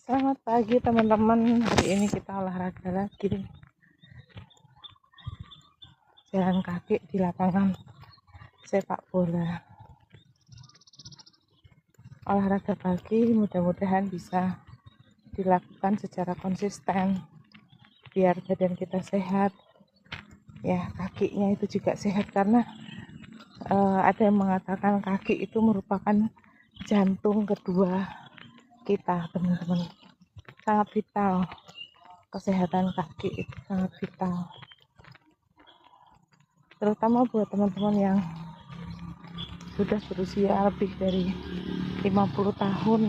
Selamat pagi teman-teman. Hari ini kita olahraga lagi. Jalan kaki di lapangan sepak bola. Olahraga pagi mudah-mudahan bisa dilakukan secara konsisten biar badan kita sehat. Ya, kakinya itu juga sehat karena ada yang mengatakan kaki itu merupakan jantung kedua kita, teman-teman. Sangat vital. Kesehatan kaki itu sangat vital. Terutama buat teman-teman yang sudah berusia lebih dari 50 tahun,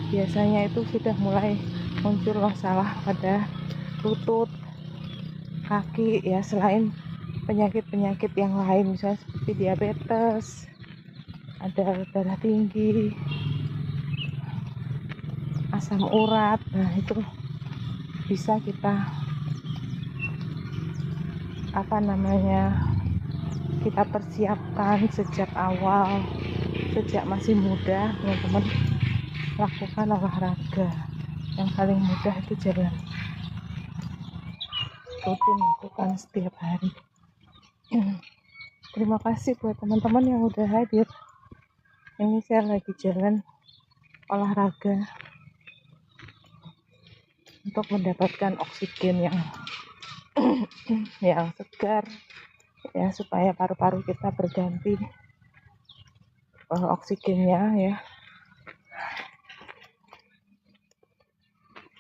biasanya itu sudah mulai muncul masalah pada lutut, kaki, ya, selain penyakit-penyakit yang lain misalnya seperti diabetes, ada darah tinggi, asam urat. Nah, itu bisa kita kita persiapkan sejak awal, sejak masih muda. Teman-teman lakukan olahraga. Yang paling mudah itu jalan, rutin lakukan setiap hari. Terima kasih buat teman-teman yang udah hadir. Ini saya lagi jalan olahraga untuk mendapatkan oksigen yang segar, ya, supaya paru-paru kita berganti oksigennya, ya,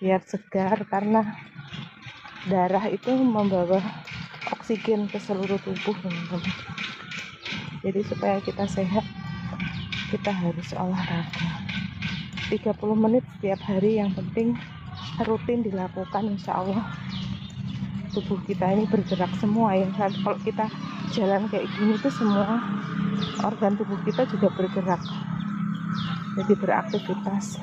biar segar, karena darah itu membawa oksigen ke seluruh tubuh, teman-teman. Jadi supaya kita sehat, kita harus olahraga 30 menit setiap hari. Yang penting rutin dilakukan, insya Allah tubuh kita ini bergerak semua, ya kan. Kalau kita jalan kayak gini tuh semua organ tubuh kita juga bergerak, jadi beraktivitas.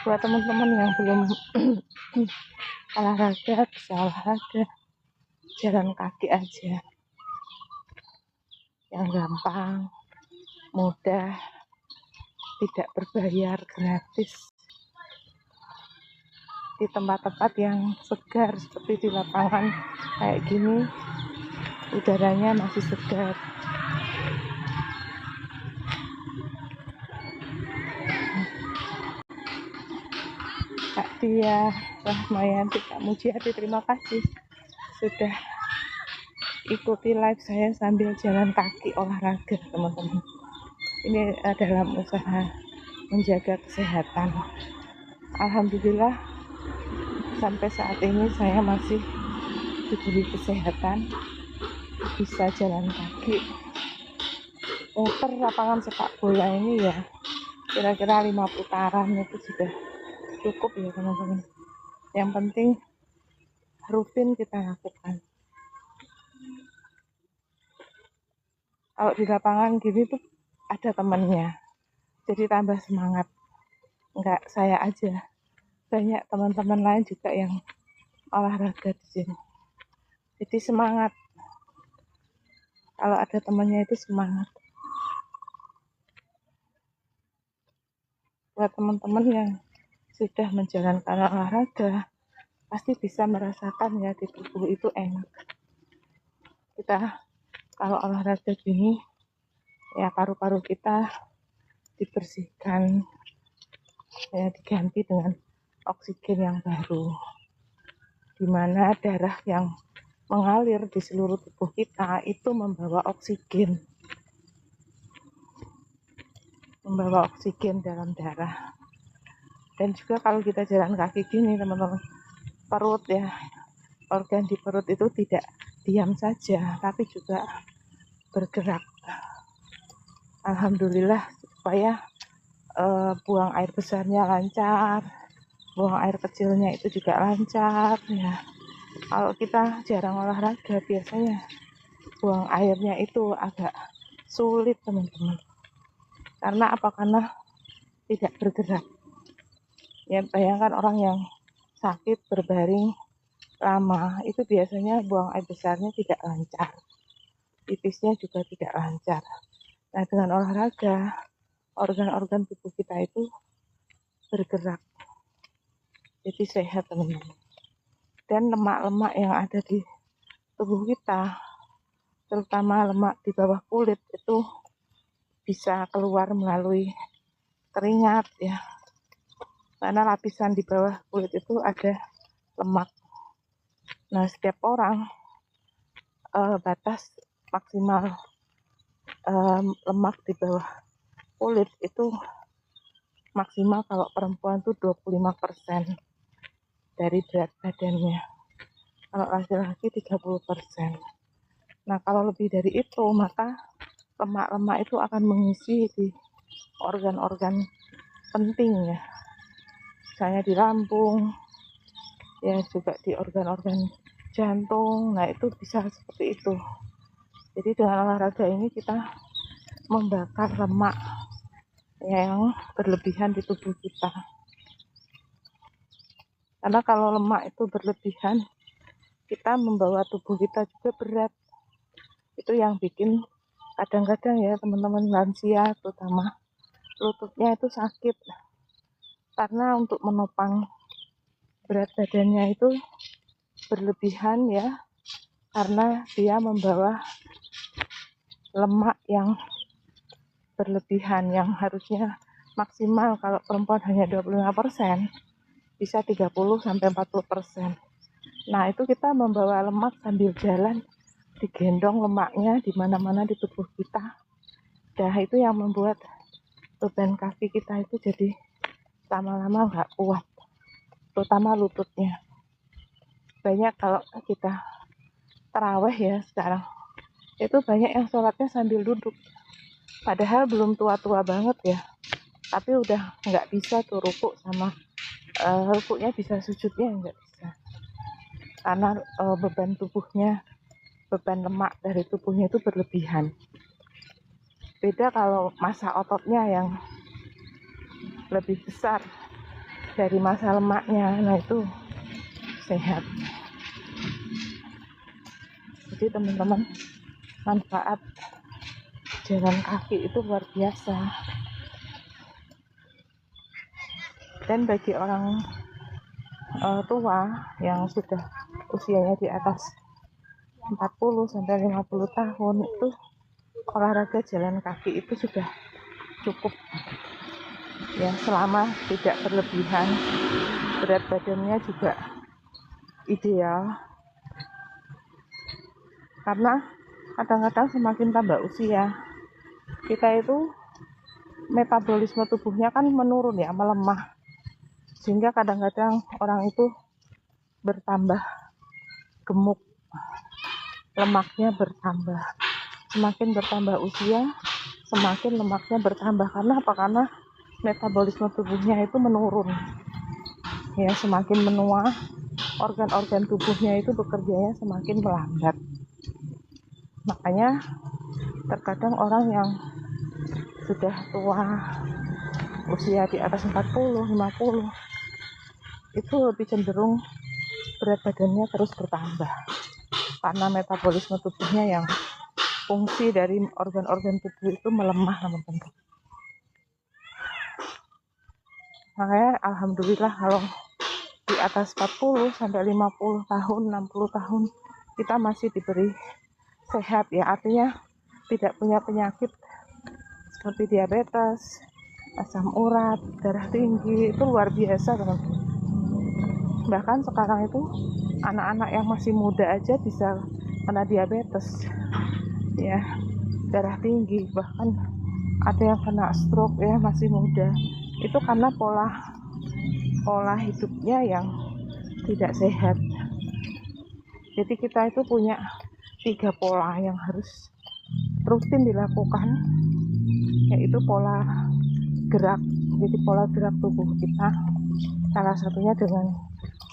Buat teman-teman yang belum olahraga, bisa olahraga jalan kaki aja, yang gampang, mudah, tidak berbayar, gratis, di tempat-tempat yang segar seperti di lapangan kayak gini. Udaranya masih segar. Kak Dia Rahmayanti, Kak Mujiati, terima kasih sudah ikuti live saya sambil jalan kaki olahraga, teman-teman. Ini dalam usaha menjaga kesehatan. Alhamdulillah sampai saat ini saya masih diberi kesehatan, bisa jalan kaki. Muter lapangan sepak bola ini ya kira-kira 5 putaran itu sudah cukup, ya teman-teman. Yang penting rutin kita lakukan. Kalau di lapangan gini tuh ada temannya, jadi tambah semangat. Enggak saya aja, banyak teman-teman lain juga yang olahraga di sini. Jadi semangat. Kalau ada temannya itu semangat. Buat teman-teman yang sudah menjalankan olahraga, pasti bisa merasakan, ya, di tubuh itu enak. Kita kalau olahraga gini, ya, paru-paru kita dibersihkan, ya, diganti dengan oksigen yang baru, dimana darah yang mengalir di seluruh tubuh kita itu membawa oksigen dalam darah. Dan juga kalau kita jalan kaki gini, teman-teman, perut, ya, organ di perut itu tidak diam saja, tapi juga bergerak. Alhamdulillah, supaya buang air besarnya lancar, buang air kecilnya itu juga lancar, ya. Kalau kita jarang olahraga, biasanya buang airnya itu agak sulit, teman-teman. Karena apa? Karena tidak bergerak. Ya, bayangkan orang yang sakit berbaring lama, itu biasanya buang air besarnya tidak lancar, pipisnya juga tidak lancar. Nah, dengan olahraga organ-organ tubuh kita itu bergerak, jadi sehat teman-teman. Dan lemak-lemak yang ada di tubuh kita, terutama lemak di bawah kulit, itu bisa keluar melalui keringat ya, karena lapisan di bawah kulit itu ada lemak. Nah, setiap orang batas maksimal lemak di bawah kulit itu maksimal kalau perempuan tuh 25% dari berat badannya, kalau laki-laki 30%. Nah, kalau lebih dari itu, maka lemak-lemak itu akan mengisi di organ-organ penting ya, misalnya di lambung, ya juga di organ-organ jantung. Nah, itu bisa seperti itu. Jadi dengan olahraga ini kita membakar lemak yang berlebihan di tubuh kita. Karena kalau lemak itu berlebihan, kita membawa tubuh kita juga berat. Itu yang bikin kadang-kadang ya teman-teman lansia terutama lututnya itu sakit. Karena untuk menopang berat badannya itu berlebihan ya, karena dia membawa lemak yang berlebihan, yang harusnya maksimal kalau perempuan hanya 25%, bisa 30-40%. Nah, itu kita membawa lemak sambil jalan, digendong lemaknya di mana-mana di tubuh kita. Nah, itu yang membuat beban kaki kita itu jadi lama-lama nggak kuat, terutama lututnya. Banyak kalau kita taraweh ya sekarang, itu banyak yang sholatnya sambil duduk. Padahal belum tua-tua banget ya, tapi udah nggak bisa tuh rukuk sama rukuknya bisa, sujudnya nggak bisa. Karena beban tubuhnya, beban lemak dari tubuhnya itu berlebihan. Beda kalau massa ototnya yang lebih besar dari massa lemaknya, nah itu sehat. Jadi teman-teman, manfaat jalan kaki itu luar biasa. Dan bagi orang tua yang sudah usianya di atas 40-50 tahun, itu olahraga jalan kaki itu sudah cukup ya, selama tidak berlebihan, berat badannya juga ideal. Karena kadang-kadang semakin tambah usia, kita itu metabolisme tubuhnya kan menurun ya, melemah, sehingga kadang-kadang orang itu bertambah gemuk, lemaknya bertambah. Semakin bertambah usia, semakin lemaknya bertambah. Karena apa? Karena metabolisme tubuhnya itu menurun ya, semakin menua, organ-organ tubuhnya itu bekerjanya semakin melambat. Makanya terkadang orang yang sudah tua, usia di atas 40-50, itu lebih cenderung berat badannya terus bertambah, karena metabolisme tubuhnya yang fungsi dari organ-organ tubuh itu melemah teman-teman. Makanya alhamdulillah kalau di atas 40-50 tahun, 60 tahun kita masih diberi sehat ya, artinya tidak punya penyakit seperti diabetes, asam urat, darah tinggi, itu luar biasa teman-teman. Bahkan sekarang itu anak-anak yang masih muda aja bisa kena diabetes ya, darah tinggi, bahkan ada yang kena stroke ya, masih muda. Itu karena pola hidupnya yang tidak sehat. Jadi kita itu punya 3 pola yang harus rutin dilakukan, yaitu pola gerak. Jadi pola gerak tubuh kita, salah satunya dengan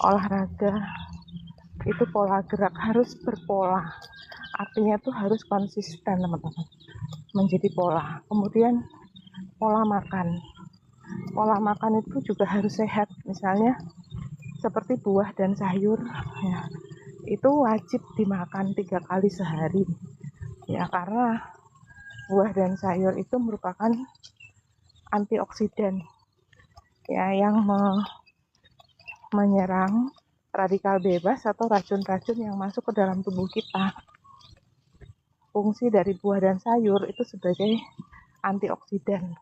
olahraga. Itu pola gerak harus berpola, artinya itu harus konsisten teman-teman, menjadi pola. Kemudian pola makan itu juga harus sehat, misalnya seperti buah dan sayur ya, itu wajib dimakan 3 kali sehari ya, karena buah dan sayur itu merupakan antioksidan ya, yang menyerang radikal bebas atau racun-racun yang masuk ke dalam tubuh kita. Fungsi dari buah dan sayur itu sebagai antioksidan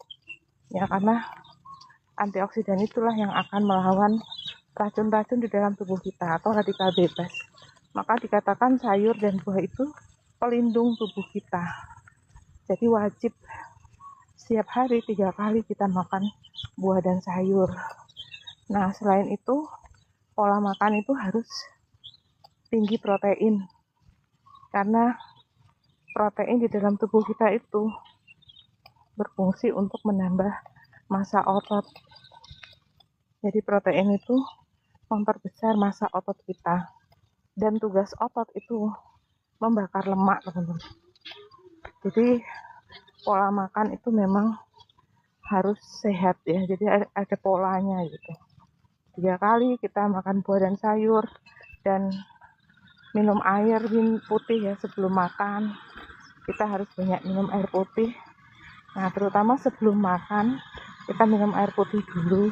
ya, karena antioksidan itulah yang akan melawan racun-racun di dalam tubuh kita atau radikal bebas. Maka dikatakan sayur dan buah itu pelindung tubuh kita. Jadi wajib setiap hari 3 kali kita makan buah dan sayur. Nah, selain itu pola makan itu harus tinggi protein, karena protein di dalam tubuh kita itu berfungsi untuk menambah massa otot. Jadi protein itu memperbesar massa otot kita, dan tugas otot itu membakar lemak, teman-teman. Jadi pola makan itu memang harus sehat ya, jadi ada polanya gitu. 3 kali kita makan buah dan sayur, dan minum air putih ya sebelum makan. Kita harus banyak minum air putih. Nah, terutama sebelum makan kita minum air putih dulu,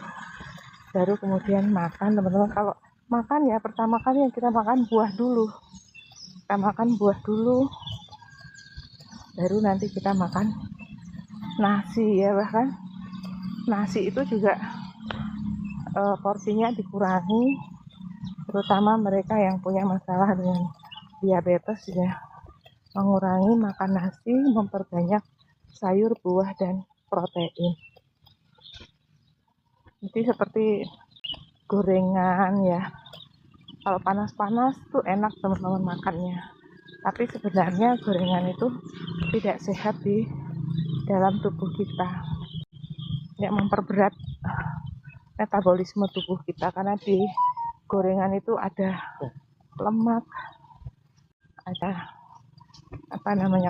baru kemudian makan, teman-teman. Kalau makan ya pertama kali yang kita makan buah dulu. Kita makan buah dulu, baru nanti kita makan nasi ya. Bahkan nasi itu juga porsinya dikurangi, terutama mereka yang punya masalah dengan diabetes ya. Mengurangi makan nasi, memperbanyak sayur, buah, dan protein. Jadi seperti gorengan ya, kalau panas-panas tuh enak teman-teman makannya, tapi sebenarnya gorengan itu tidak sehat di dalam tubuh kita, ya, memperberat metabolisme tubuh kita, karena di gorengan itu ada lemak, ada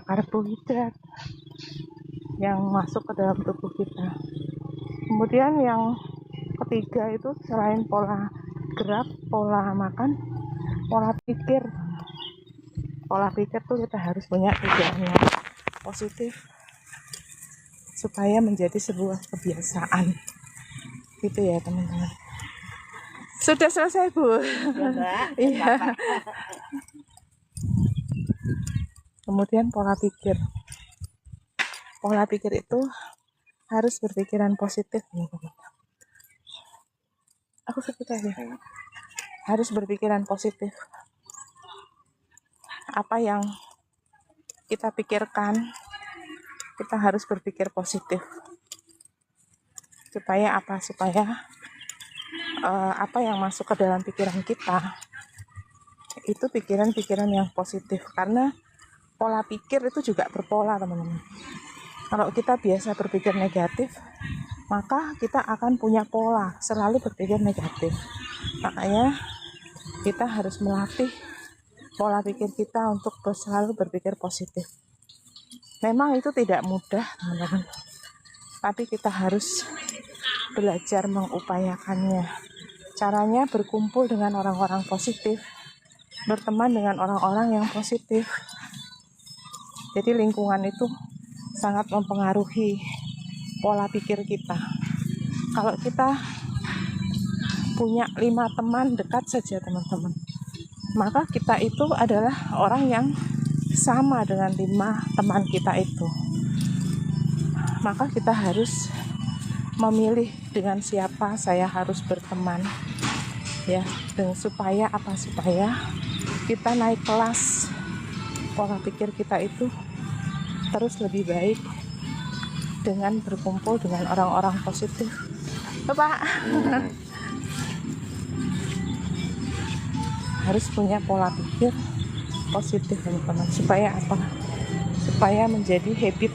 karbohidrat yang masuk ke dalam tubuh kita. Kemudian yang ketiga itu selain pola gerak, pola makan, pola pikir. Pola pikir tuh kita harus punya tujuan yang positif supaya menjadi sebuah kebiasaan. Gitu ya, teman-teman. Sudah selesai, Bu? Ya, Mbak. Iya. Kemudian pola pikir. Pola pikir itu harus berpikiran positif, teman-teman. Aku sebut aja. Harus berpikiran positif. Apa yang kita pikirkan, kita harus berpikir positif. Supaya apa? Supaya apa yang masuk ke dalam pikiran kita itu pikiran-pikiran yang positif. Karena pola pikir itu juga berpola, teman-teman. Kalau kita biasa berpikir negatif, maka kita akan punya pola selalu berpikir negatif. Makanya kita harus melatih pola pikir kita untuk selalu berpikir positif. Memang itu tidak mudah, teman-teman, tapi kita harus belajar mengupayakannya. Caranya berkumpul dengan orang-orang positif, berteman dengan orang-orang yang positif. Jadi lingkungan itu sangat mempengaruhi pola pikir kita. Kalau kita punya 5 teman dekat saja, teman-teman, maka kita itu adalah orang yang sama dengan 5 teman kita itu. Maka kita harus memilih dengan siapa saya harus berteman, ya, dan supaya apa? Supaya kita naik kelas, pola pikir kita itu terus lebih baik dengan berkumpul dengan orang-orang positif. Bapak harus punya pola pikir positif, teman-teman. Supaya apa? Supaya menjadi habit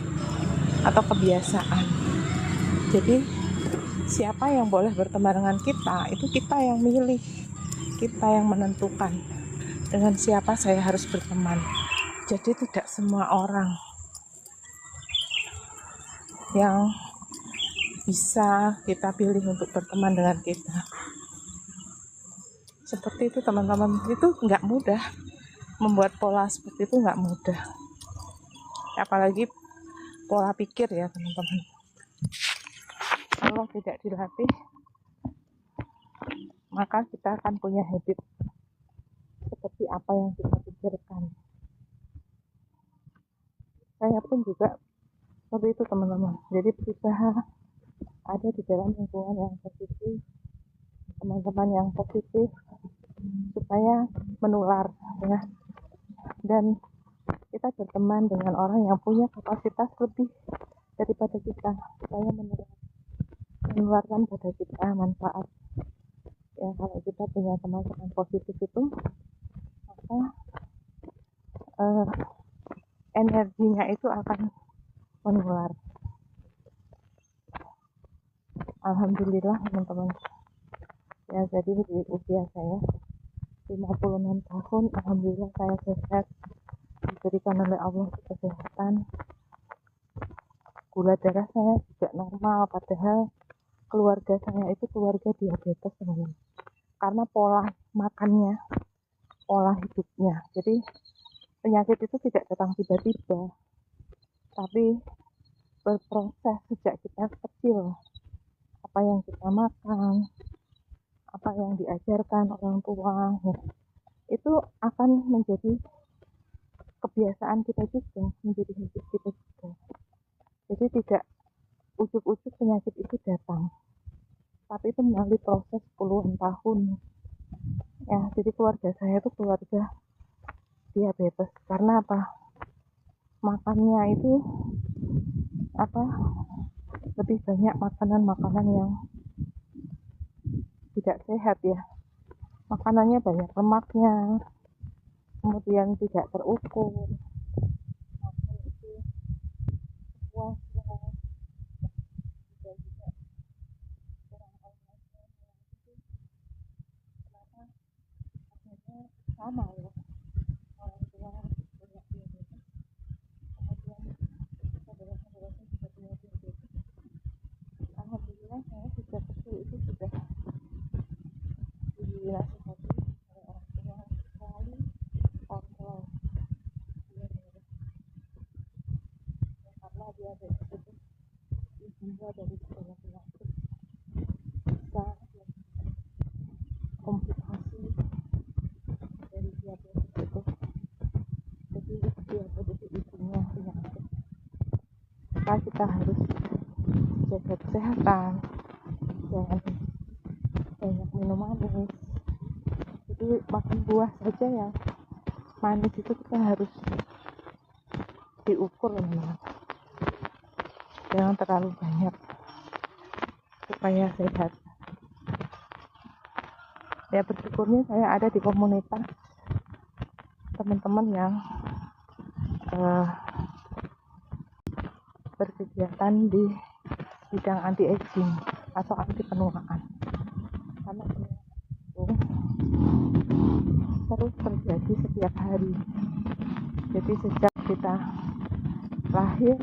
atau kebiasaan. Jadi siapa yang boleh berteman dengan kita, itu kita yang milih, kita yang menentukan dengan siapa saya harus berteman. Jadi tidak semua orang yang bisa kita pilih untuk berteman dengan kita. Seperti itu, teman-teman. Itu nggak mudah. Membuat pola seperti itu nggak mudah. Apalagi pola pikir ya, teman-teman. kalau tidak dilatih, maka kita akan punya habit seperti apa yang kita pikirkan. Saya pun juga seperti itu teman-teman. Jadi berusaha ada di dalam lingkungan yang positif, teman-teman yang positif, supaya menular ya. Dan kita berteman dengan orang yang punya kapasitas lebih daripada kita, supaya menularkan pada kita manfaat. Ya, kalau kita punya teman-teman positif itu, maka energinya itu akan menular. Alhamdulillah teman-teman. Ya, jadi di usia saya 56 tahun, alhamdulillah saya sehat, diberikan oleh Allah kesehatan. Gula darah saya juga normal, padahal keluarga saya itu keluarga diabetes teman-teman. Karena pola makannya, pola hidupnya. Jadi penyakit itu tidak datang tiba-tiba, tapi berproses sejak kita kecil. Apa yang kita makan, apa yang diajarkan orang tua, ya, itu akan menjadi kebiasaan kita juga, menjadi habit kita juga. Jadi tidak ujuk-ujuk penyakit itu datang, tapi itu melalui proses puluhan tahun. Ya, jadi keluarga saya itu keluarga diabetes. Karena apa? Makannya itu lebih banyak makanan-makanan yang tidak sehat ya. Makanannya banyak lemaknya, kemudian tidak terukur, makan itu puasnya, dan juga kurang olahraga. Kenapa akhirnya sama ya, orang tua banyak diabetes, kemudian saudara-saudaranya juga punya diabetes. Alhamdulillah saya sejak kecil itu sudah dinasihati oleh orang tua sekali kontrol diabetes. Karena diabetes itu ibunya dari segala penyakit, bisa komplikasi dari diabetes itu. Jadi diabetes itu ibunya penyakit, maka kita harus jaga kesehatan, jangan banyak minum manis. Jadi makan buah saja yang manis itu kita harus diukur teman-teman, jangan terlalu banyak supaya sehat. Ya, bersyukurnya saya ada di komunitas teman-teman yang berkegiatan di bidang anti aging atau anti penuaan. Karena penuaan itu terus terjadi setiap hari. Jadi sejak kita lahir,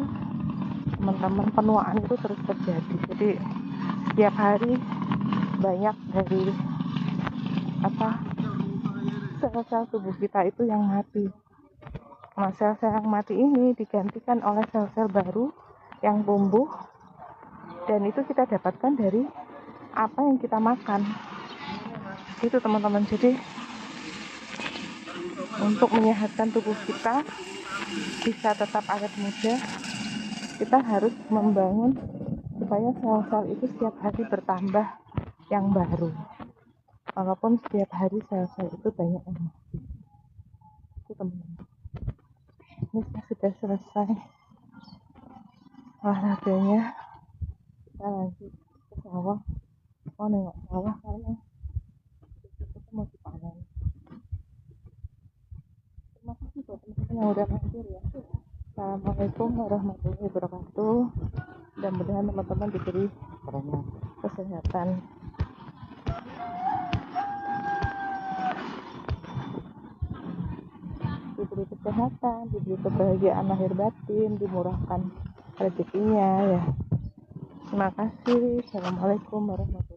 teman-teman, penuaan itu terus terjadi. Jadi setiap hari banyak dari sel-sel tubuh kita itu yang mati. Nah, sel-sel yang mati ini digantikan oleh sel-sel baru yang tumbuh, dan itu kita dapatkan dari apa yang kita makan. Itu teman-teman. Jadi untuk menyehatkan tubuh kita bisa tetap awet muda, kita harus membangun supaya sel-sel itu setiap hari bertambah yang baru, walaupun setiap hari sel-sel itu banyak yang mati. Itu teman-teman. Ini sudah selesai olahraganya, kita lanjut ke sawah. Mau nengok sawah karena itu mau dipanen. Terima kasih buat teman-teman yang udah mampir ya. Assalamualaikum warahmatullahi wabarakatuh. Mudah-mudahan teman-teman diberi kesehatan, diberi kebahagiaan lahir batin, dimurahkan rezekinya ya. Terima kasih. Assalamualaikum warahmatullahi wabarakatuh.